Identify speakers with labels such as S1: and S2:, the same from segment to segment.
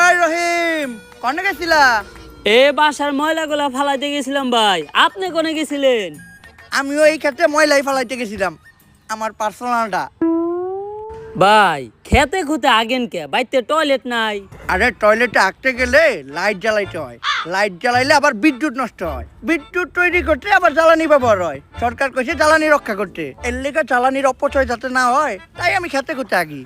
S1: এই রহিম, কনে গেছিলা?
S2: এ বাসার ময়লাগুলা ফালাইতে গেছিলাম ভাই। আপনি কোনে গেছিলেন?
S1: আমিও এই ক্ষেত্রে ময়লাই ফালাইতে গেছিলাম, আমার পার্সোনালটা।
S2: ভাই খেতে খুঁতে আগেন কে? বাইতে টয়লেট নাই?
S1: আরে টয়লেটে আঁকতে গেলে লাইট জ্বালাইতে হয়, লাইট জ্বালাইলে আবার বিদ্যুৎ নষ্ট হয়, বিদ্যুৎ তৈরি করতে আবার জ্বালানি ব্যবহার হয়। সরকার কইছে জ্বালানি রক্ষা করতে, এর লেগে জ্বালানির অপচয় যাতে না হয় তাই আমি খেতে খুঁতে আগি।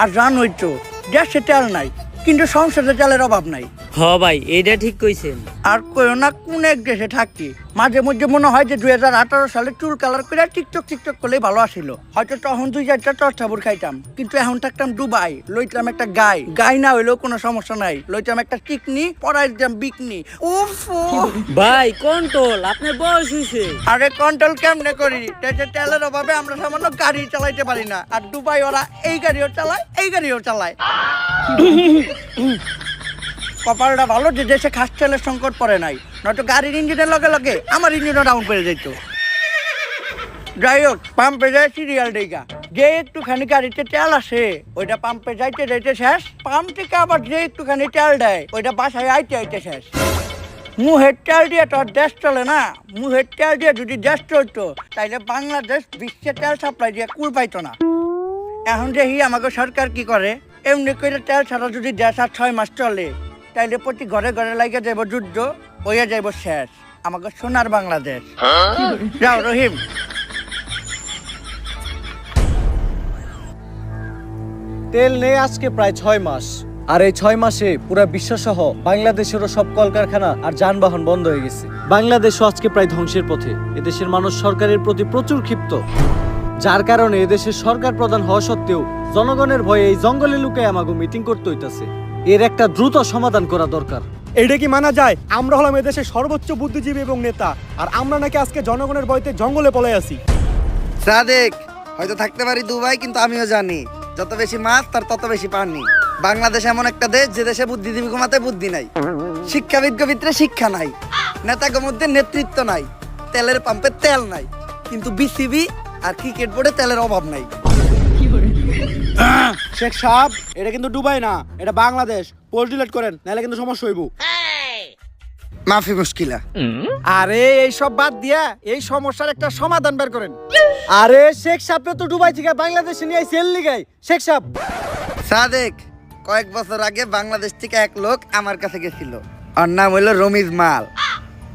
S1: আর জানোই তো গ্যাসে তেল নাই, কিন্তু সংসারে তেলের অভাব নাই।
S2: হ ভাই, এইটা ঠিক কইছেন।
S1: আর কইও না কোন এক দেশে থাকি, মাঝে মধ্যে মনে হয় যে 2018 সালে চুল কালার করে টিকটক করলেই ভালো আসিল। হয়তো তখন 2-4টা চর্চাপুর খাইতাম, কিন্তু এখন থাকতাম দুবাই, লইতাম একটা গাই না হইলেও কোনো সমস্যা নাই, লইতাম একটা চিকনি, পরাই দিতাম বিকনি। উফ
S2: ভাই কন্ট্রোল, আপনার বয়স হইছে।
S1: আরে কন্ট্রোল কেমনে করি? দেশে তেলের অভাবে আমরা সামান্য গাড়ি চালাইতে পারি না, আর দুবাই ওরা এই গাড়িও চালায় এই গাড়িও চালায়। কপালটা ভালো যে দেশে খাস তেলের সংকট পড়ে নাই, নয়তো গাড়ির ইঞ্জিনের লগে লগে আমার ইঞ্জিনও ডাউন করে যেত। যাই হোক, পাম্পে যায় সিরিয়াল ডেগা, যে একটুখানি গাড়িতে তেল আসে ওইটা পাম্পে যাইতে যাইতে শেষ, পাম্প থেকে আবার যে একটুখানি তেল দেয় ওইটা বাসায় আইতে আইতে শেষ। মুহের তেল দিয়ে তো আর দেশ চলে না, মুহের তেল দিয়ে যদি দেশ চলতো তাইলে বাংলাদেশ বিশ্বে তেল সাপ্লাই দিয়ে কুল পাইতো না। এখন দেখি আমাকে সরকার কি করে, এমনি করে তেল ছাড়া যদি দেশ আর 6 মাস চলে তাইলে প্রতি ঘরে ঘরে লাগে যাইব যুদ্ধ, হইয়া যাইব শেষ আমাকে সোনার বাংলাদেশ। যাও রহিম।
S3: তেল নেই আজকে প্রায় 6 মাস, আর এই 6 মাসে পুরো বিশ্বসহ বাংলাদেশেরও সব কলকারখানা আর যানবাহন বন্ধ হয়ে গেছে। বাংলাদেশও আজকে প্রায় ধ্বংসের পথে। এদেশের মানুষ সরকারের প্রতি প্রচুর ক্ষিপ্ত, যার কারণে এদেশের সরকার প্রধান হওয়া সত্ত্বেও জনগণের ভয়ে এই জঙ্গলে লুকায় আমাকে মিটিং করতে হইতাছে। এর একটা দ্রুত সমাধান করা দরকার।
S4: এটা কি মানা যায়? আমরা হলাম এদেশের সর্বোচ্চ বুদ্ধিজীবী এবং নেতা, আর আমরা নাকি আজকে জনগণের ভয়তে জঙ্গলে পলাই আছি।
S5: সাদেক, হয়তো থাকতে পারি দুবাই, কিন্তু আমিও জানি যত বেশি মাছ তার তত বেশি পানি। বাংলাদেশ এমন একটা দেশ যে দেশে বুদ্ধিজীবী ঘুমাতে বুদ্ধি নাই, শিক্ষাবিদকে ভিতরে শিক্ষা নাই, নেতাকে মধ্যে নেতৃত্ব নাই, তেলের পাম্পে তেল নাই, কিন্তু বিসিবি আর ক্রিকেট বোর্ডে তেলের অভাব নাই।
S4: শেখ সাহেব, এটা কিন্তু দুবাই না, এটা বাংলাদেশ। পোস্ট ডিলিট করেন, নাহলে কিন্তু সমস্যা হইব।
S5: মাফি মুশকিলা।
S1: আরে এইসব বাদ দিয়া এই সমস্যার একটা সমাধান বের করেন।
S3: আরে শেখ সাহেব তো দুবাই থেকে বাংলাদেশে নিয়ে সেল লিগাই। শেখ সাহেব,
S5: সাদেক, কয়েক বছর আগে বাংলাদেশ থেকে এক লোক আমার কাছে গেছিল, ওর নাম হইলো রমিজ মাল।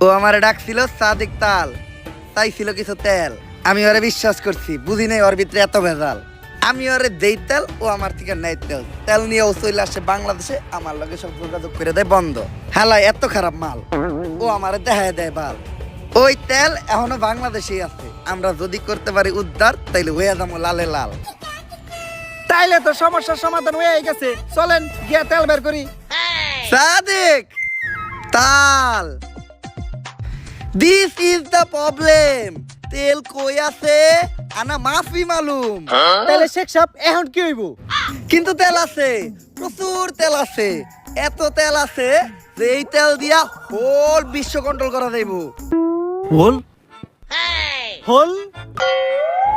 S5: ও আমারে ডাকছিল সাদেক তাল, তাই ছিল কিছু তেল। আমি ওরে বিশ্বাস করছি, বুঝি নাই ওর ভিতরে এত ভেজাল। আমি ওরে দেই তেল, ও আমার থেকে নেয় তেল। তেল নিয়ে ও চলে আসে বাংলাদেশে, আমার লগে সব যোগাযোগ করে দেয় বন্ধ। হালাই এত খারাপ মাল, ও আমারে দেখায় দেয় বাল। ওই তেল এখনো বাংলাদেশেই আছে, আমরা যদি করতে পারি উদ্ধার তাইলে হয়ে যাবো লালে লাল।
S1: তাইলে তো সমস্যার সমাধান হয়ে গেছে, চলেন গিয়া তেল বের করি।
S5: সাদেক, তাল, দিস ইজ দ্য প্রবলেম। তেল কই আছে আনা মাফি মালুম।
S3: তাহলে শেখ সাহেব এখন কি হইব?
S5: কিন্তু তেল আছে, প্রচুর তেল আছে। এত তেল আছে যে এই তেল দিয়া হোল বিশ্ব কন্ট্রোল করা যাইব।
S3: হোল হোল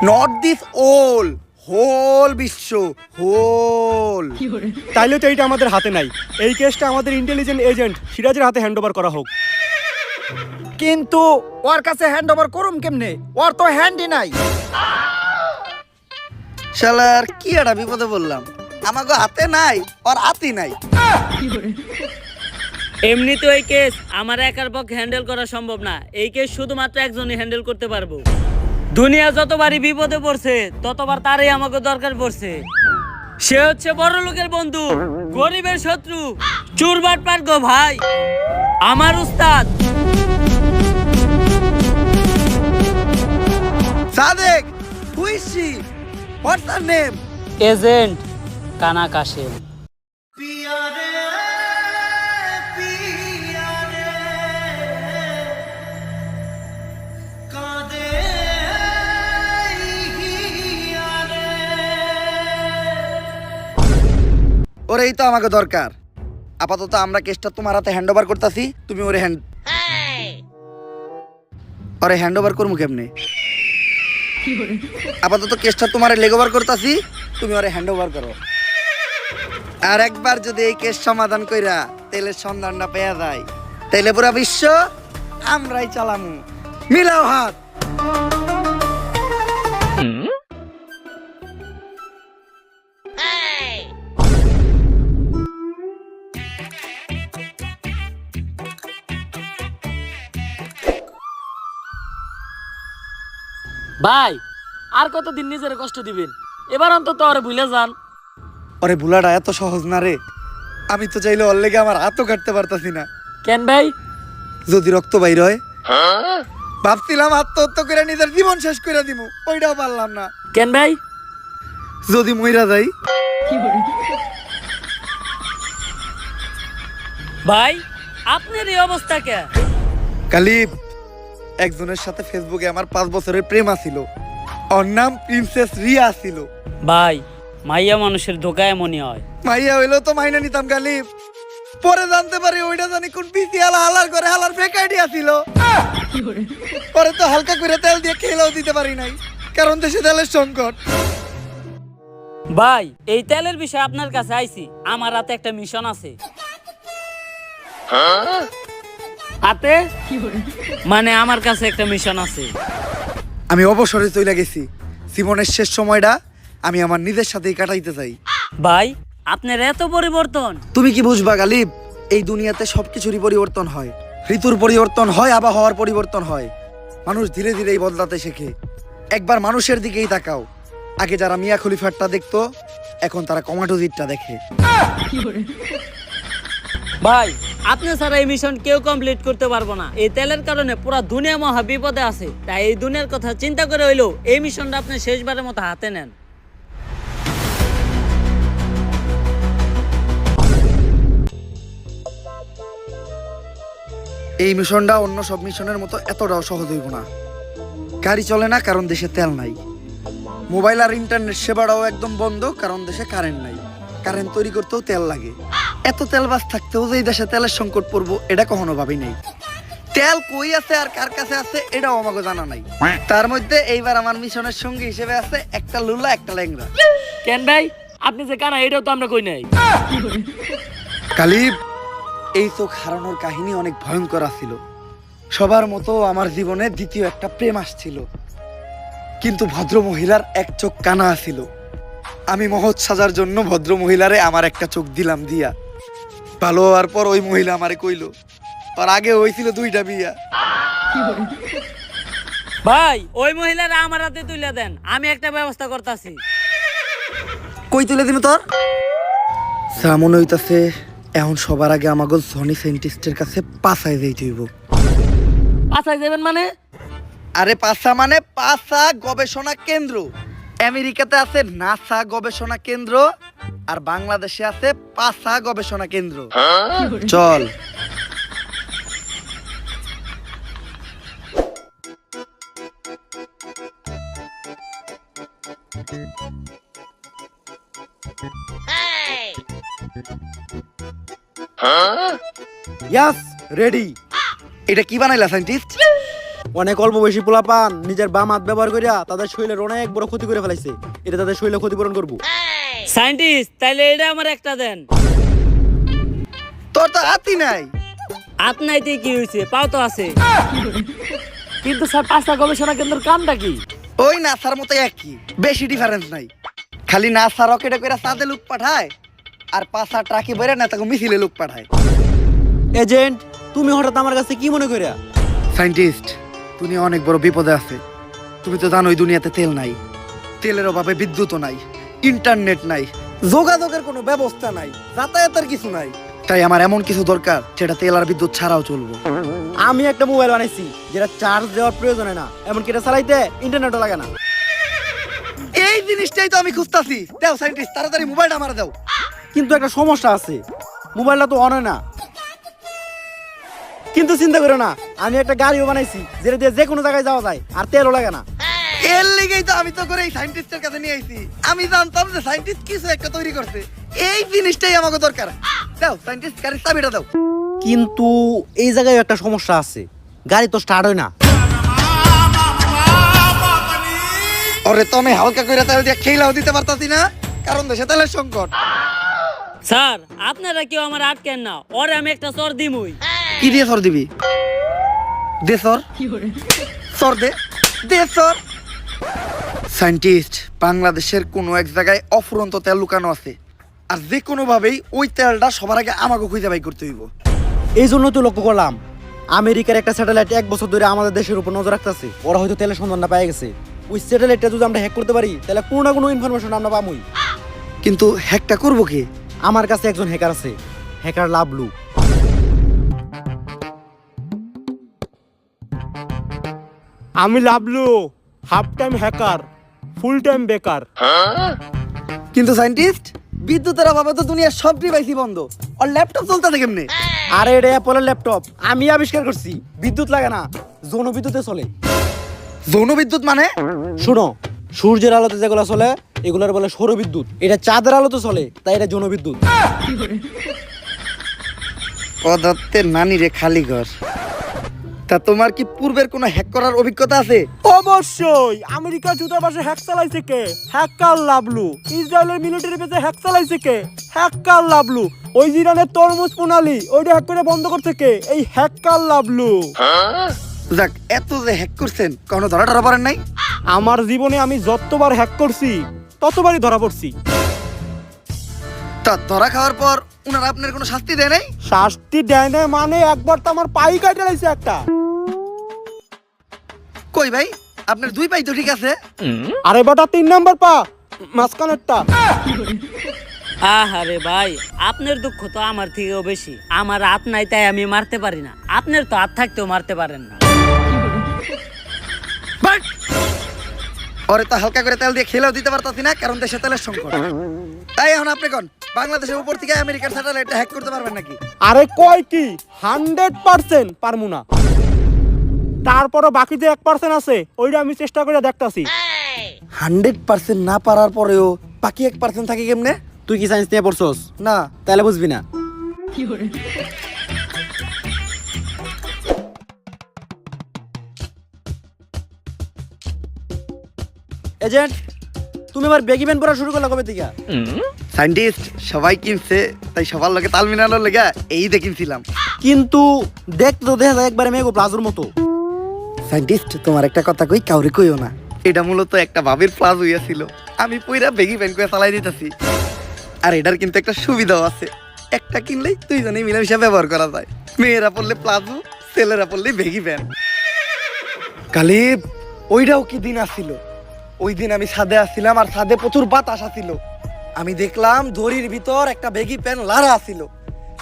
S5: নট দিস ওল, হোল বিশ্ব, হোল।
S4: তাইলে তো এইটা আমাদের হাতে নাই। এই কেসটা আমাদের ইন্টেলিজেন্ট এজেন্ট সিরাজের হাতে হ্যান্ড ওভার করা হোক।
S1: কিন্তু ওর কাছে হ্যান্ড ওভার করুম কেমনে? ওর তো হ্যান্ডই নাই।
S5: শালার কি একটা বিপদে বললাম, আমাকে হাতে নাই, ওর হাতি নাই।
S2: এমনি তো এই কেস আমার একার পক্ষে হ্যান্ডেল করা সম্ভব না। এই কেস শুধুমাত্র একজনই হ্যান্ডেল করতে পারবো। দুনিয়া যতবারই বিপদে পড়ছে ততবার তারই আমাকে দরকার পড়ছে। সে হচ্ছে বড় লোকের বন্ধু, গরিবের শত্রু, চুরবাট পাট গো ভাই, আমার উস্তাদ।
S5: Sadek, who is she? What's her name?
S2: Agent কানা কাশেম।
S5: ওরেই তো আমাকে দরকার। আপাতত আমরা কেসটা তোমার হাতে হ্যান্ড ওভার করতেছি, তুমি ওরে হ্যান্ড ওভার করবো কেমনে? আপাতত কেসটা তোমার লেগ ওভার করতেছি, তুমি ওরে হ্যান্ড ওভার করো। আর একবার যদি এই কেস সমাধান কইরা তেলের সন্ধানটা পেয়ে যায়, তাইলে পুরা বিশ্ব আমরাই চালামু। মিলাও হাত।
S2: ভাই আর কতদিন নিজের কষ্ট দিবেন? এবার অন্তত আরে ভুলে যান।
S5: ওরে ভুলাটা এত সহজ না রে। আমি তো চাইলে ওর লেগে আমার হাতও কাটতে পারতাছি না।
S2: কেন ভাই?
S5: যদি রক্ত বাইর হয়, ভাবছিলাম আত্মহত্যা করে নিজের জীবন শেষ করে দিব, ওইটাও পারলাম না।
S2: কেন ভাই?
S5: যদি মইরা যাই।
S2: ভাই আপনার এই অবস্থা কে?
S5: কালিব, একজনের সাথে ফেসবুকে আমার 5 বছরের প্রেম আছিল। ওর নাম প্রিন্সেস রিয়া ছিল।
S2: ভাই মাইয়া মানুষের ধোকা এমনই হয়।
S5: মাইয়া হইলো তো মাইনা নিতাম কালিব। পরে জানতে পারি ওইটা জানি কোন বিসিএল হালার করে হালার ফেক আইডিয়া ছিল। পরে তো হালকা করে তেল দিয়ে খেলেও দিতে পারি নাই, কারণ দেশে তেলের সংকট।
S2: ভাই এই তেলের বিষয়ে আপনার কাছে আইছি, আমার হাতে একটা মিশন আছে। হাতে মানে আমার কাছে একটা মিশন আছে।
S5: আমি অবসরে চলে গেছি। জীবনের শেষ সময়টা আমি আমার নিজের সাথেই কাটাইতে চাই।
S2: ভাই আপনার এত পরিবর্তন।
S5: তুমি কি বুঝবা গালিব, এই দুনিয়াতে সবকিছুরই পরিবর্তন হয়। ঋতুর পরিবর্তন হয়, আবহাওয়ার পরিবর্তন হয়। মানুষ ধীরে ধীরেই বদলাতে শেখে। একবার মানুষের দিকেই তাকাও। আগে যারা মিয়া খলিফারটা দেখতো, এখন তারা কমাটোজিটটা দেখে।
S2: ভাই আপনি ছাড়া এই মিশন কেউ কমপ্লিট করতে পারবো না। এই তেলের কারণে পুরো দুনিয়া মহা বিপদে আছে। তাই এই দুনিয়ার কথা চিন্তা করে হইলো এই মিশনটা আপনি শেষবারের মতো হাতে নেন।
S5: এই মিশনটা অন্য সব মিশনের মতো এতটাও সহজ হইব না। গাড়ি চলে না কারণ দেশে তেল নাই। মোবাইল আর ইন্টারনেট সেবাটাও একদম বন্ধ কারণ দেশে কারেন্ট নাই। কারেন্ট তৈরি করতেও তেল লাগে। এত তেল বাস থাকতেও যে এই দেশে তেলের সংকট পড়বো, এটা কখনো ভাবি নাই। তেল কই আছে আর কার কাছে আছে এটাও আমাকে জানা নাই। তার মধ্যে এইবার আমার মিশনের সঙ্গী হিসেবে আছে একটা লুলা, একটা ল্যাংড়া।
S2: কেন ভাই আপনি যে কারা এটাও তো আমরা কই নাই।
S5: কালিব, এই চোখ হারানোর কাহিনী অনেক ভয়ঙ্কর ছিল। সবার মতো আমার জীবনে দ্বিতীয় একটা প্রেম আসছিল, কিন্তু ভদ্র মহিলার এক চোখ কানা ছিল। আমি মহৎ সাজার জন্য ভদ্র মহিলারে আমার একটা চোখ দিলাম দিয়া। ভালো হওয়ার পর ওই মহিলা আমারে কইলো আর আগে হয়েছিল 2টা বিয়া।
S2: ভাই ওই মহিলারা আমার হাতে তুলে দেন, আমি একটা ব্যবস্থা করতেছি।
S5: কই তুলে দিন তোর? মনে হইতাছে এখন সবার আগে আমাকে জনি সাইন্টিস্টের কাছে পাছায় যাইতে হইব।
S2: পাছায় যাবেন মানে?
S5: আরে পাছা মানে পাছা গবেষণা কেন্দ্র। আমেরিকাতে আছে নাসা গবেষণা কেন্দ্র, আর বাংলাদেশে আছে পাছা গবেষণা কেন্দ্র। চল।
S4: ইয়াস, রেডি।
S5: এটা কি বানাইলা সাইন্টিস্ট?
S4: অনেক অল্প বয়সী পোলাপান নিজের বাম হাত ব্যবহার করিয়া তাদের শরীরের অনেক বড় ক্ষতি করে ফেলাইছে। এটা তাদের শরীরে ক্ষতিপূরণ করবো।
S2: সায়েন্টিস্ট তাইলে এটা আমার একটা দেন।
S5: তোর তো হাতই নাই।
S2: আপনাইতে কি হয়েছে? পাও তো আছে। কিন্তু স্যার পাঁচটা গবেষণা কেন্দ্রের কামটা কি?
S5: ওই নাসার মতো একই, বেশি ডিফারেন্স নাই। খালি নাসা রকেটে করে চাঁদে লোক পাঠায়, আর পাছা ট্রাকে বেরে না তাকে মিছিলে লোক পাঠায়।
S4: এজেন্ট, তুমি হঠাৎ আমার কাছে কি মনে করিয়া?
S5: সায়েন্টিস্ট, দুনিয়া অনেক বড় বিপদে আছে। তুমি তো জানোই দুনিয়াতে তেল নাই, তেলের অভাবে বিদ্যুৎও নাই, ইন্টারনেট নাই, যোগাযোগের কোনো ব্যবস্থা নাই, যাতায়াতের কিছু নাই। তাই আমার এমন কিছু দরকার যেটা তেল আর বিদ্যুৎ ছাড়াও চলবো।
S4: আমি একটা মোবাইল বানাইছি যেটা চার্জ দেওয়ার প্রয়োজন হয় না, এমনকি এটা চালাইতে ইন্টারনেটও লাগে না।
S5: এই জিনিসটাই তো আমি খুঁজতাছি। দাও সায়েন্টিস্ট, তাড়াতাড়ি মোবাইলটা আমার দাও।
S4: কিন্তু একটা সমস্যা আছে, মোবাইলটা তো অন হয় না। কিন্তু চিন্তা করো না, আমি একটা গাড়িও বানাইছি যেটা দিয়ে যে কোনো জায়গায় যাওয়া যায় আর তেলও লাগে না।
S5: এর লেগেই তো আমি তো করে এই সায়েন্টিস্টের কাছে নিয়ে আইছি। আমি জানতাম যে সায়েন্টিস্ট কিছু একটা তৈরি করছে। এই জিনিসটাই আমাকে দরকার। দাও সায়েন্টিস্ট, গাড়ির চাবিটা দাও।
S4: কিন্তু এই জায়গায় একটা সমস্যা আছে, গাড়ি তো স্টার্ট হয় না।
S5: ওরে তো আমি হালকা করে তেল দিয়ে খেলাও দিতে পারতাছি না। কারণ দেশে তেলের সংকট।
S2: স্যার আপনারা কেউ আমার আটকেন না, ওরে আমি একটা চর দিমুই।
S5: কি দিয়ে সর দিবি? দে সর, সর দে, দে সর। সায়েন্টিস্ট, বাংলাদেশের কোনো এক জায়গায় অফুরন্ত তেল লুকানো আছে, আর যে কোনো ভাবেই ওই তেলটা সবার আগে আমাকে খুঁজে বাই করতে হইব।
S4: এই জন্য তো লক্ষ্য করলাম আমেরিকার একটা স্যাটেলাইট 1 বছর ধরে আমাদের দেশের উপর নজর রাখতেছে। ওরা হয়তো তেলের সন্ধানটা পেয়ে গেছে। ওই স্যাটেলাইটটা যদি আমরা হ্যাক করতে পারি তাহলে কোনো না কোনো ইনফরমেশন আমরা পামই।
S5: কিন্তু হ্যাকটা করবো কি?
S4: আমার কাছে একজন হ্যাকার আছে, হ্যাকার লাভলু। আমি Lavlu, half time hacker, full time বেকার।
S5: কিন্তু সায়েন্টিস্ট, বিদ্যুতের অভাবে তো দুনিয়ার সব ডিভাইসই বন্ধ, আর ল্যাপটপ চলতেছে কেমনে?
S4: আরে এটা অ্যাপলের ল্যাপটপ, আমি আবিষ্কার করছি। বিদ্যুৎ লাগে না, যৌন বিদ্যুতে চলে।
S5: যৌন বিদ্যুৎ মানে?
S4: শুনো, সূর্যের আলোতে যেগুলো চলে এগুলোর বলে সৌর বিদ্যুৎ। এটা চাঁদের আলোতে চলে, তাই এটা যৌন বিদ্যুৎ।
S5: পদার্থের নানি রে খালি ঘর। তা তোমার কি পূর্বের কোনো হ্যাক করার অভিজ্ঞতা আছে?
S4: অবশ্যই। আমেরিকার দূতাবাসে হ্যাক চালাইছে কে? হ্যাকার লাভলু। ইসরায়েলের মিলিটারি বেসে হ্যাক চালাইছে কে? হ্যাকার লাভলু। ওই ইরানের তরমুজ প্রণালী ওইটা হ্যাক করে বন্ধ করছে কে? এই হ্যাকার লাভলু।
S5: যাক, এত যে হ্যাক করছেন, কোনো ধরা টরা পড়েন নাই?
S4: আমার জীবনে আমি যতবার হ্যাক করছি ততবারই ধরা পড়ছি।
S5: তা ধরা খাওয়ার পর উনারা আপনার কোনো শাস্তি দেয় নাই?
S4: শাস্তি দেয় না মানে একবার তো আমার পাই কাটে লাইছে একটা।
S5: কই ভাই, আপনার 2 পাই তো ঠিক আছে।
S4: আরে বেটা 3 নাম্বার পা, মাঝখানেরটা।
S2: আহারে ভাই, আপনার দুঃখ তো আমার থেকেও বেশি। আমার হাত নাই তাই আমি মারতে পারি না, আপনার তো হাত থাকতেও মারতে পারেন না।
S5: বাট! ওরে তো হালকা করে তেল দিয়ে খেলেও দিতে পারতাছি না, কারণ দেশে তেলের সংকট। তাই এখন আপনি কোন বাংলাদেশের উপর থেকে আমেরিকার স্যাটেলাইট হ্যাক করতে পারবেন নাকি?
S4: আরে কয় কি 100% পারমু না। তারপরও বাকি যে 1% আছে ওইটা আমি চেষ্টা করে দেখতাছি।
S5: 100% না পারার পরেও বাকি 1% থাকে কেমনে?
S4: তুই কি সায়েন্স নিয়ে পড়ছস?
S5: না।
S4: তাহলে বুঝবি না। এজেন্ট, তুমি আবার বেগি প্যান্ট পরা শুরু করলা কবে থেকে?
S5: সায়েন্টিস্ট, সবাই কিনছে তাই সবার লগে তাল মিলানোর লেগে এই দেখিনছিলাম।
S4: কিন্তু দেখতে তো দেখা যায় একবারে মেগো প্লাজোর মতো।
S5: সায়েন্টিস্ট, তোমার একটা কথা কই, কাউরে কইও না। এটা মূলত একটা ভাবির প্লাজ হইয়াছিল, আমি পইরা বেগি প্যান্ট করে চালাই দিতেছি। আর এটার কিন্তু একটা সুবিধাও আছে, একটা কিনলেই দুইজনেই মিলেমিশে ব্যবহার করা যায়। মেয়েরা পড়লে প্লাজো, ছেলেরা পড়লে বেগি প্যান্ট। কালিব, ওইটাও কি দিন আসছিল। ওই দিন আমি ছাদে আসছিলাম, আর ছাদে প্রচুর বাতাস আসছিল। আমি দেখলাম দড়ির ভিতর একটা বেগি প্যান্ট লারা আসছিল,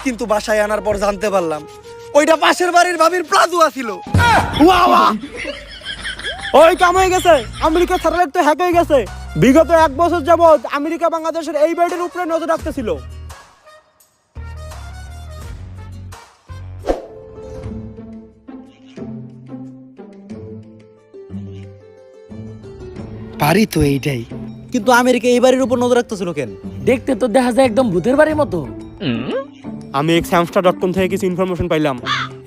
S5: কিন্তু বাসায় আনার পর জানতে পারলাম ওইটা পাশের বাড়ির ভাবির প্লাজো আসছিল।
S4: ওই কাম হয়ে গেছে, আমেরিকার স্যাটেলাইট তো হ্যাক হয়ে গেছে। বিগত 1 বছর যাবত আমেরিকা বাংলাদেশের এই বেল্টের উপরে নজর রাখতেছিল।
S5: পারি তো এইটাই।
S3: কিন্তু আমেরিকা এই বাড়ির উপর নজর রাখতেছিল কেন?
S2: দেখতে তো দেখা যায় একদম ভূতের বাড়ির মতো।
S4: আমি examstar.com থেকে কিছু ইনফরমেশন পাইলাম।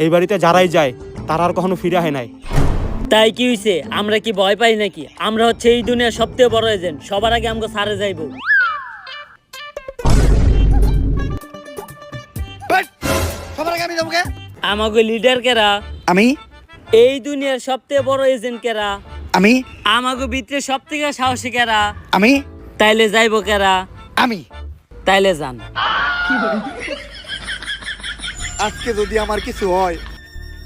S4: এই বাড়িতে যারাই যায় তারা আর কখনো ফিরে হয় নাই।
S2: তাই কি হইছে? আমরা কি ভয় পাই নাকি? আমরা হচ্ছে এই দুনিয়ার সবচেয়ে বড় এজেন্ট, সবার আগে আমাকে সারে যাইবো।
S5: বাট! সবার আগে আমি যাবো কে?
S2: আমাকে লিডার কেরা?
S5: আমি।
S2: এই দুনিয়ার সবচেয়ে বড় এজেন্ট কেরা?
S5: আমি।
S2: আমাকে ভিতরে সব থেকে সাহসী কেরা?
S5: আমি।
S2: তাইলে যাইবো কেরা?
S5: আমি।
S2: তাইলে যান।
S5: আজকে যদি আমার কিছু হয়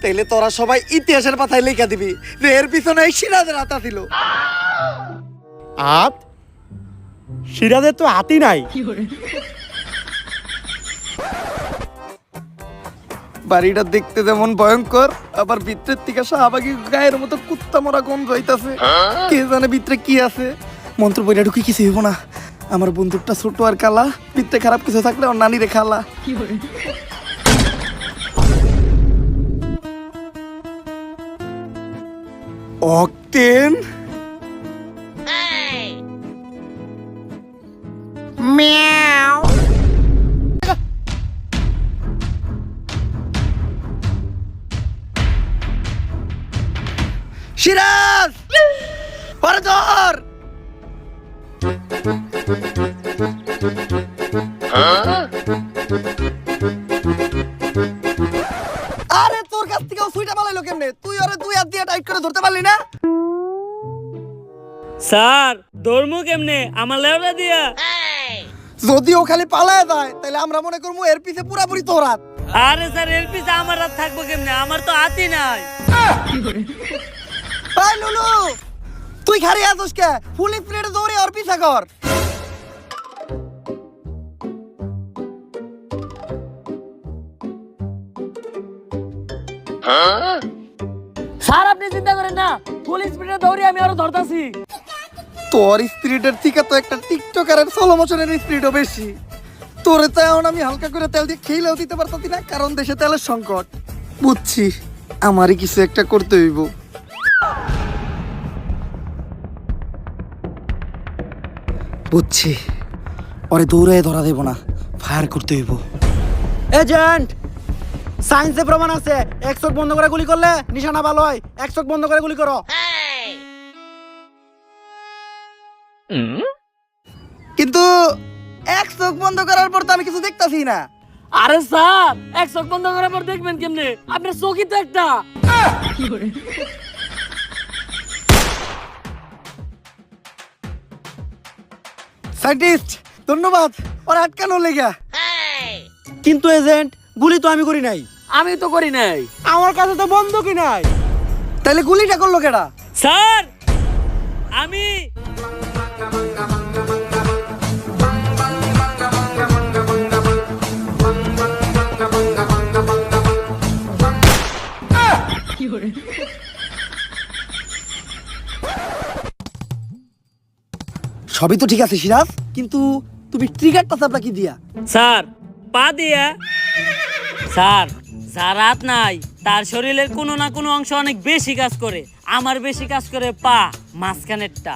S5: তাইলে তোরা সবাই ইতিহাসের পাতায় লেখা দিবি যে এর পিছনে এই সিরাজের হাত ছিল।
S4: হাত? সিরাজের তো হাতই নাই।
S5: বাড়িটা দেখতে যেমন ভয়ঙ্কর, আবার ভিতরের থেকে শাহবাগী গায়ের মতো কুত্তা মরা গন্ধ হইতাছে। কে জানে ভিতরে কি আছে। মন্ত্র বইটা ঢুকি কিছু হইব না। আমার বন্দুকটা ছোট আর কালা, ভিতরে খারাপ কিছু থাকলে ওর নানি রে খালা। অক্টেন, সিরাজ, ওরে ধর। আরে তোর কাছ থেকে সুইটা পালাইলো কেমনে? তুই আরে দুই হাত দিয়ে টাইট করে ধরতে পারলি না?
S2: স্যার ধর্ম কেমনে আমার লেওরা দিয়া?
S5: যদি ও খালি পালায় যায় তাহলে আমরা মনে করবো এর পিছে পুরাপুরি তোর হাত।
S2: আরে স্যার এর পিছে আমার হাত থাকবো কেমনে? আমার তো হাতই নাই।
S5: এই লুলু, তুই খালি আছিস কে? ফুল স্পিডে দৌড়ে ওর পিছে কর।
S2: স্যার আপনি চিন্তা করেন না, ফুল স্পিডে দৌড়ি আমি আরো ধরতাছি।
S5: তোর স্পিরিটের থেকে তো একটা টিকটকারের সোলো মোশনের স্পিরিটও বেশি। তোরে তো এখন আমি হালকা করে তেল দিয়ে খেলেও দিতে পারতাছি না, কারণ দেশে তেলের সংকট। বুঝছি, আমারই কিছু একটা করতে হইব। বুঝছি, ওরে দৌড়ে ধরা দেব না, ফায়ার করতে হইব।
S4: এজেন্ট, সায়েন্সে প্রমাণ আছে এক চোখ বন্ধ করে গুলি করলে নিশানা ভালো হয়। এক চোখ বন্ধ করে গুলি করো।
S5: কিন্তু এক চোখ বন্ধ করার পর তো আমি কিছু দেখতাছি না।
S2: আরে স্যার এক চোখ বন্ধ করার পর দেখবেন কেমনে? আপনার চোখই তো একটা।
S5: সায়েন্টিস্ট ধন্যবাদ, ওর আটকানো লেগা।
S4: কিন্তু এজেন্ট, গুলি তো আমি করি নাই।
S2: আমি তো করি নাই।
S4: আমার কাছে তো বন্দুকই নাই।
S5: তাইলে গুলিটা করলো কেডা?
S2: স্যার আমি
S5: সবই তো ঠিক আছে সিরাজ, কিন্তু তুমি ট্রিগারটা চাপলা কি দিয়া?
S2: স্যার পা দিয়া। স্যার যার হাত নাই তার শরীরের কোনো না কোনো অংশ অনেক বেশি কাজ করে। আমার বেশি কাজ করে পা, মাঝখানেরটা।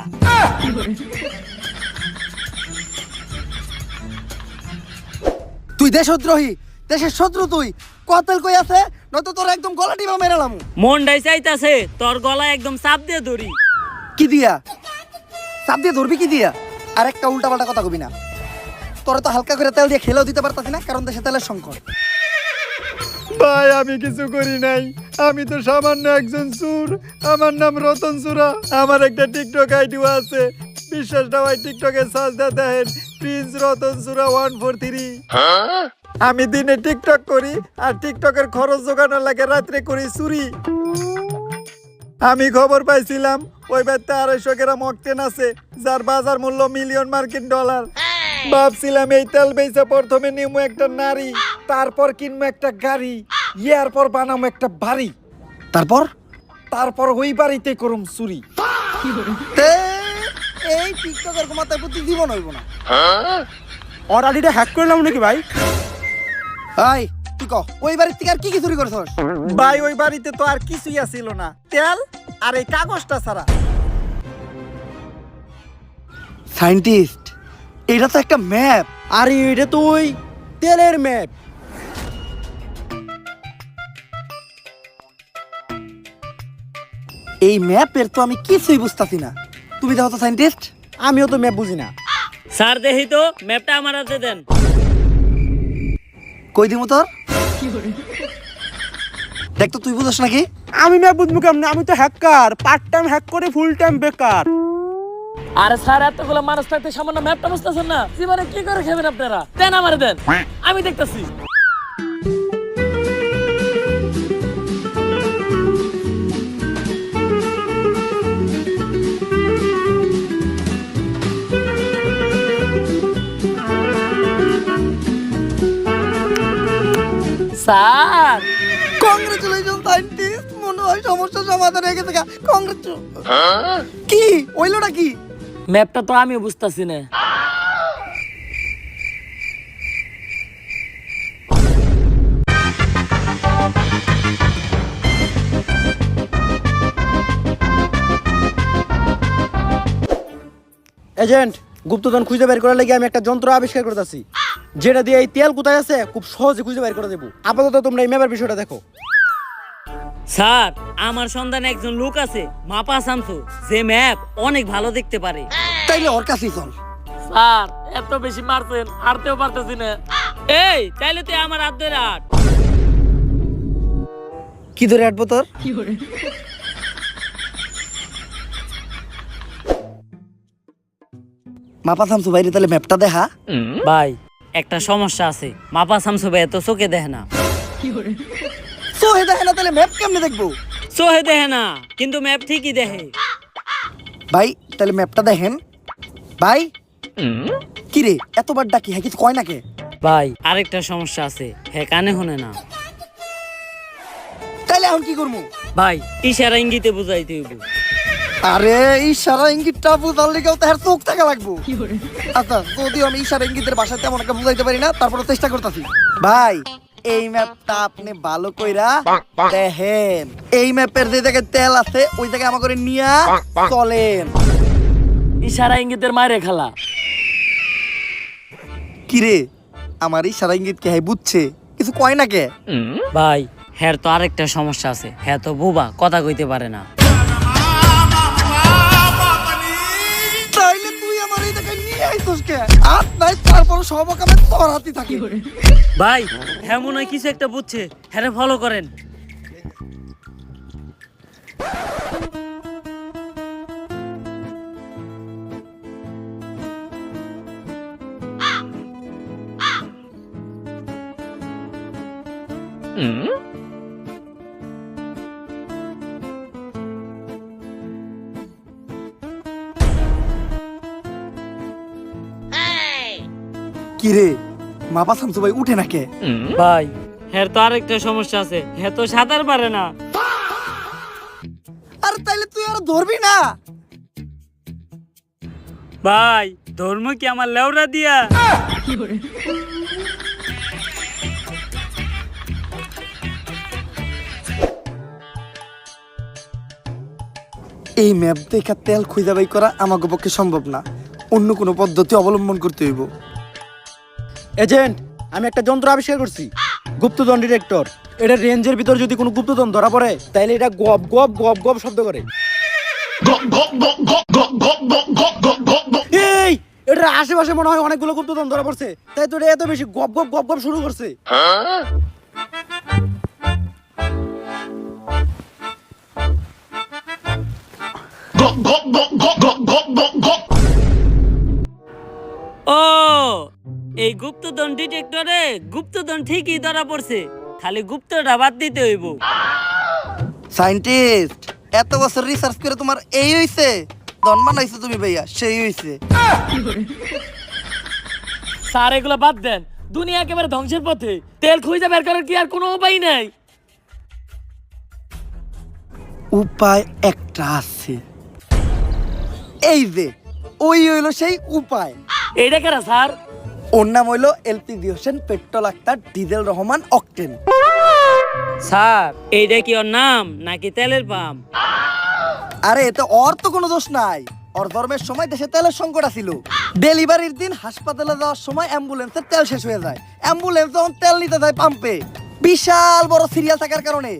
S5: তুই দেশদ্রোহী, দেশের শত্রু তুই। কতেল কই আছে, নয়তো তোর একদম গলা টিপা মেরালাম।
S2: মনটাই চাইতাছে তোর গলায় একদম চাপ দিয়ে ধরি।
S5: কি দিয়া চাপ দিয়ে ধরবি? কি দিয়া? আর একটা উল্টা পাল্টা কথা কবি না। তোরা তো হালকা করে তেল দিয়ে খেলেও দিতে পারতাছি না, কারণ দেশে তেলের সংকট।
S4: ভাই আমি কিছু করি নাই, আমি তো সামান্য একজন চোর। আমার নাম রতন চূড়া। আমার একটা টিকটক আইডিও আছে, বিশ্বাস না হয় টিকটকে সার্চ দিয়ে দেখেন, প্রিন্স রতন চূড়া 143। আমি দিনে টিকটক করি, আর টিকটকের খরচ জোগানোর লাগে রাত্রে করি চুরি। আমি খবর পাইছিলাম ওই বাড়িতে 250 গ্রাম অক্টেন আছে, যার বাজার মূল্য $1,000,000 মার্কিন। ভাবছিলাম এই তেল বেচে প্রথমে নিমু একটা নারী, তারপর কিনবো একটা গাড়ি, এরপর বানাবো একটা বাড়ি, তারপর ওই বাড়িতে করুম চুরি।
S5: তে, এই টিকটকের মাথায় প্রতি জীবন হইব না।
S4: ওর আইডিটা হ্যাক করলাম নাকি ভাই?
S5: ভাই তুই কহ, ওই বাড়ির থেকে আর কি কি চুরি করেছস?
S4: ভাই ওই বাড়িতে তো আর কিছুই আসিল না, তেল আর এই কাগজটা ছাড়া।
S5: সায়েন্টিস্ট, এটা তো একটা ম্যাপ।
S4: আরে এটা তো ওই তেলের ম্যাপ।
S5: এই ম্যাপের তো আমি কিছুই বুঝতাছি না। তুমি দেখো তো সায়েন্টিস্ট।
S4: আমিও তো ম্যাপ বুঝি না।
S2: স্যার দেখি তো ম্যাপটা আমার হাতে দেন।
S5: কই দিমু তোর? দেখ তো, তুই বুঝছ নাকি?
S4: আমি ম্যাপ বুঝবো কেমনে? আমি তো হ্যাকার, পার্ট টাইম হ্যাক করে ফুল টাইম বেকার।
S2: আরে স্যার এতগুলো মানুষ থাকতে সামান্য ম্যাপটা বুঝতেছেন না? জীবনে কি করে খাবেন আপনারা? দেন আমার দেন, আমি দেখতেছি। স্যার
S5: কংগ্রেচুলেশন সায়েন্টিস্ট, মনে হয় সমস্যা সমাধান হয়ে গেছে। কংগ্রেচুলেশন। কি ওইলোটা কি?
S2: ম্যাপটা তো আমিও বুঝতেছি না।
S4: এজেন্ট, গুপ্তধন খুঁজে বের করার লাগি আমি একটা যন্ত্র আবিষ্কার করতেছি, যেটা দিয়ে এই তেল কোথায় আছে খুব সহজে খুঁজে বের করে দেবো। আপাতত তোমরা এই ম্যাপের বিষয়টা দেখো।
S2: স্যার আমার সন্ধানে একজন লোক আছে, মাপা শামসু, যে ম্যাপ অনেক ভালো দেখতে পারে।
S5: তাইলে ওর কাছেই চল।
S2: স্যার এত বেশি মারছেন হারতেও পারতেছি না। এই তাইলে তুই আমার হাত ধরে হাঁট।
S5: কি ধরে আটবো তোর? মাপা শামসু ভাইরে তাহলে ম্যাপটা দেখা।
S2: ভাই একটা সমস্যা আছে, মাপা শামসু ভাই এত চোখে দেখে না।
S5: সোহে দেখে না তাহলে ম্যাপ কেমনে দেখবো?
S2: চোখে দেখে না কিন্তু ম্যাপ ঠিকই দেখে।
S5: ভাই তাহলে ম্যাপটা দেখেন। ভাই কি রে এতবার ডাকি, হ্যাঁ কিছু কয় নাকি?
S2: ভাই আরেকটা সমস্যা আছে, হ্যাঁ কানে শোনে না।
S5: তাইলে এখন কি করবো?
S2: ভাই ইশারা ইঙ্গিতে বুঝাইতে হইব।
S5: আরে ইশারা ইঙ্গিতটা বুঝার লিগেও তো এর চোখ থাকা লাগবো। আচ্ছা যদিও আমি ইশারা ইঙ্গিতের ভাষায় তেমন একটা বুঝাইতে পারি না, তারপরে চেষ্টা করতেছি। ভাই এই ম্যাপটা আপনি ভালো কইরা দেখেন। এই ম্যাপের যে জায়গায় তেল আছে ওই জায়গায় আমার করে নিয়া চলেন।
S2: ইশারা ইঙ্গিতের মায়ের খেলা।
S5: কিরে আমার ইশারা ইঙ্গিত কে বুঝছে, কিছু কয় না কে?
S2: ভাই হ্যার তো আরেকটা সমস্যা আছে, হ্যাঁ তো বুবা কথা কইতে পারে না।
S5: তাইলে তুই আমার এই জায়গায় নিয়ে আইছস কে? আর নাই তারপর সব কামে তোর হাতে থাকে।
S2: ভাই হ্যাঁ মনে হয় কিছু একটা বুঝছে, হ্যাঁ ফলো করেন।
S5: কিরে মাপা শামসু ভাই উঠে না কে?
S2: ভাই হ্যাঁ তো আরেকটা সমস্যা আছে, হ্যাঁ তো সাঁতার পারে না।
S5: আর তাইলে তুই আর ধরবি না?
S2: ভাই ধর্ম কি আমার লেওরা দিয়া?
S5: এই ম্যাপ দেখা তেল খুঁজে বাই করা আমাকে পক্ষে সম্ভব না, অন্য কোনো পদ্ধতি অবলম্বন করতে হইব।
S3: এজেন্ট, আমি একটা যন্ত্র আবিষ্কার করছি, গুপ্তধন ডিটেক্টর। এটা রেঞ্জের ভিতর যদি কোনো গুপ্তধন ধরা পড়ে তাহলে এটা গপ গপ গপ গপ শব্দ করে। এই এটার আশেপাশে মনে হয় অনেকগুলো গুপ্তধন ধরা পড়ছে, তাই তো এটা এত বেশি গপ গপ গপ গপ শুরু করছে।
S2: ও এই গুপ্তধন ডিটেক্টরে গুপ্তধন ঠিকই ধরা পড়ছে, খালি গুপ্তটা বাদ দিতে হইব।
S5: সায়েন্টিস্ট এত বছর রিসার্চ করে তোমার এই হইছে? ধনমান হইছে তুমি ভাইয়া, সেই হইছে।
S2: স্যার এগুলো বাদ দেন, দুনিয়া একেবারে ধ্বংসের পথে, তেল খুঁজে বের করার কি আর কোনো উপায় নাই?
S5: উপায় একটা আছে, এই যে ওই হইলো সেই উপায়।
S2: এইটা কেনা স্যার?
S5: ওর নাম হইলো LPG Hossain petrol Akter diesel Rahman octane.
S2: Sir এইটা কি ওর নাম নাকি তেলের পাম্প?
S5: আরে এতে ওর তো কোনো দোষ নাই, ওর ধর্মের সময় দেশে তেলের সংকট ছিল। ডেলিভারির দিন হাসপাতালে যাওয়ার সময় অ্যাম্বুলেন্সের তেল শেষ হয়ে যায়। অ্যাম্বুলেন্স যখন তেল নিতে যায় পাম্পে, বিশাল বড় সিরিয়াল থাকার কারণে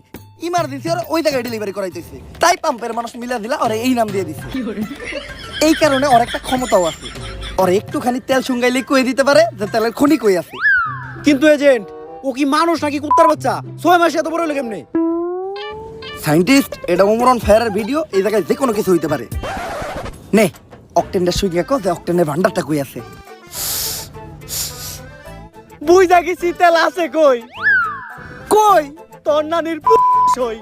S5: ইমার্জেন্সি ওর ওই জায়গায় ডেলিভারি করাইতেছে, তাই পাম্পের মানুষ মিলা দিলা ওরে এই নাম দিয়ে দিছে। এই কারণে ওর একটা ক্ষমতাও আছে, ওর একটুখানি তেল শুঙ্গাইলে কয়ে দিতে পারে যে তেলের খনি কই আছে।
S3: কিন্তু এজেন্ট, ও কি মানুষ নাকি কুত্তার বাচ্চা? 6 মাসে এত বড় হলো কেমনে?
S5: সায়েন্টিস্ট এটা ওমরন ফায়ারের ভিডিও, এই জায়গায় যে কোনো কিছু হইতে পারে। নে অকটেনটা শুইয়া কো যে অকটেনের ভান্ডারটা কই আছে।
S3: বুঝা গেছি তেল আছে কই?
S5: কই?
S3: তোর নানির সই।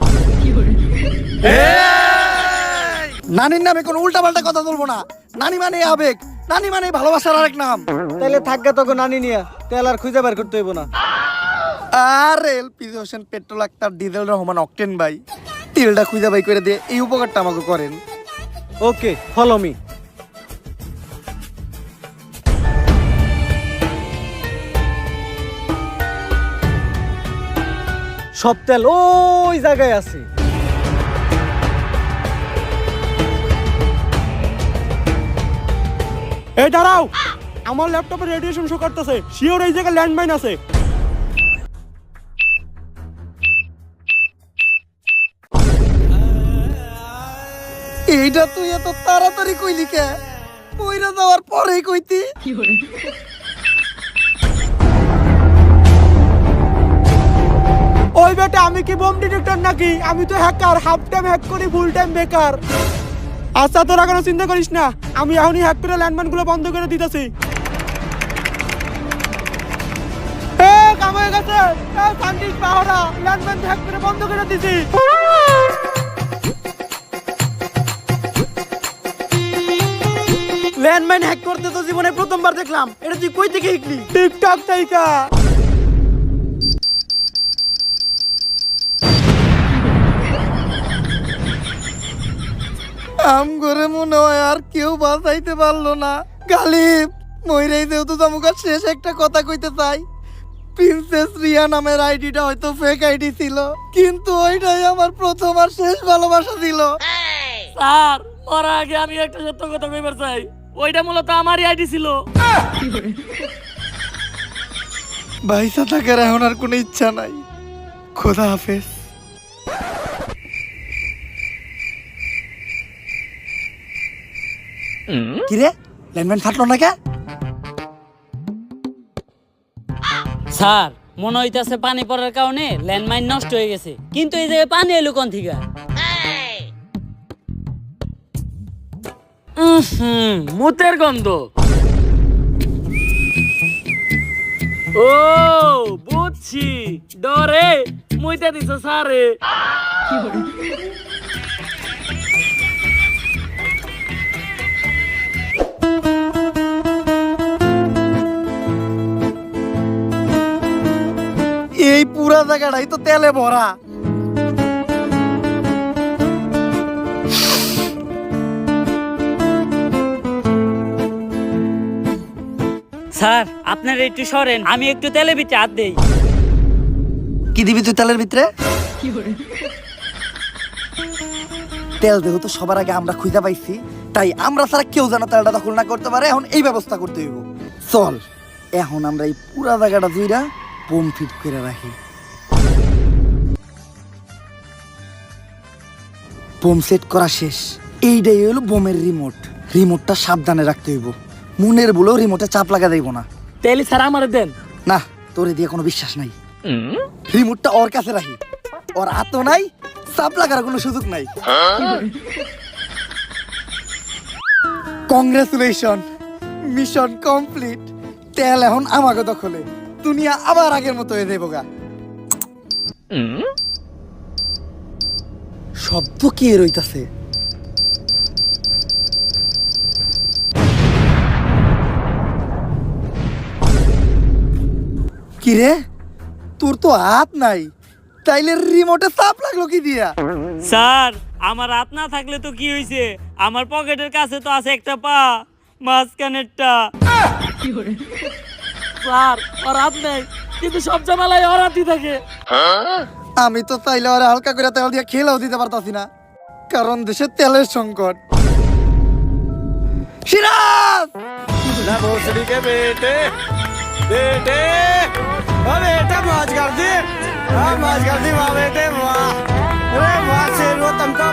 S5: নানির নামে কোনো উল্টা পাল্টা কথা বলবো না। নানি মানে আবেগ, নানি মানে ভালোবাসার আরেক নাম।
S3: তাহলে থাকবে তখন নানি নিয়া, তেল আর খুঁজে বের করতে হইব না।
S5: আর LPG Hossain petrol Akter diesel Rahman octane ভাই, তেলটা খুঁজে বাই করে দিয়ে এই উপকারটা আমাকে করেন।
S3: ওকে, ফলো মি। সব তেল ওই জায়গায় আছে।
S4: এই দাঁড়াও, আমার ল্যাপটপে রেডিয়েশন শো করতেছে, শিওর এই জায়গায় ল্যান্ডমাইন আছে।
S5: এইটা তুই এত তাড়াতাড়ি কইলি কে? মইরা যাওয়ার পরেই কইতি।
S4: ওই বেটা আমি কি বোম ডিটেক্টর নাকি? আমি তো হ্যাকার, হাফ টাইম হ্যাক করি, ফুল টাইম বেকার। আচ্ছা তোরা কোনো চিন্তা করিস না, আমি এখনই হ্যাক করে ল্যান্ডমাইন গুলো বন্ধ করে দিতেছি। কাম হয়ে গেছে, সায়েন্টিস্ট পাহারা ল্যান্ডমাইন হ্যাক করে বন্ধ করে দিছি।
S1: ল্যান্ডমাইন হ্যাক করতে তো জীবনে প্রথমবার দেখলাম, এটা তুই কই থেকে শিখলি?
S4: টিকটক তাইকা।
S5: আম করে মনে হয় আর কেউ বাঁচাইতে পারলো না। গালিব মইরাই যেহেতু জামুকার শেষ একটা কথা কইতে চাই। প্রিন্সেস রিয়া নামের আইডিটা হয়তো ফেক আইডি ছিল, কিন্তু ওইটাই আমার প্রথম আর শেষ ভালোবাসা ছিল।
S2: স্যার ওর আগে আমি একটা সত্য কথা কইবার চাই, ওইটা মূলত আমারই আইডি ছিল।
S5: বাইসা থাকার এখন আর কোনো ইচ্ছা নাই। খোদা হাফেজ। কিরে ল্যান্ডমাইন ফাটলো না কে?
S2: স্যার মনে হইতাছে পানি পড়ার কারণে ল্যান্ডমাইন নষ্ট হয়ে গেছে, কিন্তু এই যে পানি এলো কোন থেকে? মুতের গন্ধ। ও বুঝছি, ডরে মুইতে দিছ স্যারে।
S5: এই পুরা জায়গাটাই তো তেলে ভরা।
S2: স্যার আপনার একটু সরেন, আমি একটু তেলে ভিতরে হাত দেই।
S5: কি দিবি তুই তেলের ভিতরে? তেল দেহ তো সবার আগে আমরা খুঁজে পাইছি, তাই আমরা ছাড়া কেউ যেন তেলটা দখল না করতে পারে। এখন এই ব্যবস্থা করতে হইব। চল এখন আমরা এই পুরা জায়গাটা দুইটা বোম ফিট করে রাখি। বোম সেট করা শেষ। এইটাই হলো বোমের রিমোট। রিমোটটা সাবধানে রাখতে হইব, মনের বলেও রিমোটে চাপ লাগা যাইব না।
S2: তেলি স্যার আমার দেন।
S5: না তোরে দিয়ে কোনো বিশ্বাস নাই। রিমোটটা ওর কাছে রাখি, ওর হাতও নাই, চাপ লাগার কোনো সুযোগ নাই। Congratulation, mission complete. তেল এখন আমাকে দখলে, দুনিয়া আবার আগের মতো হয়ে যাইব গা। শব্দ কি রইতাছে? কিরে তোর তো হাত নাই, তাইলে রিমোটে চাপ লাগলো কি দিয়া?
S2: স্যার আমার হাত না থাকলে তো কি হইছে, আমার পকেটের কাছে তো আছে একটা পা, মাঝখানেরটা। স্যার ওর হাত নেই, কিন্তু সব জামালাই ওর হাতই থাকে।
S5: আমি তো চাইলে ওরা হালকা করে তেল দিয়ে খেলেও দিতে পারতাছি না, কারণ দেশে তেলের সংকট। সিরাজ
S4: ना भोसड़ी के बेटे बेटे ओ बेटा मौज कर दी, हाँ मौज कर दी वाह बेटे वाह। अरे वाह शेर वो तुमको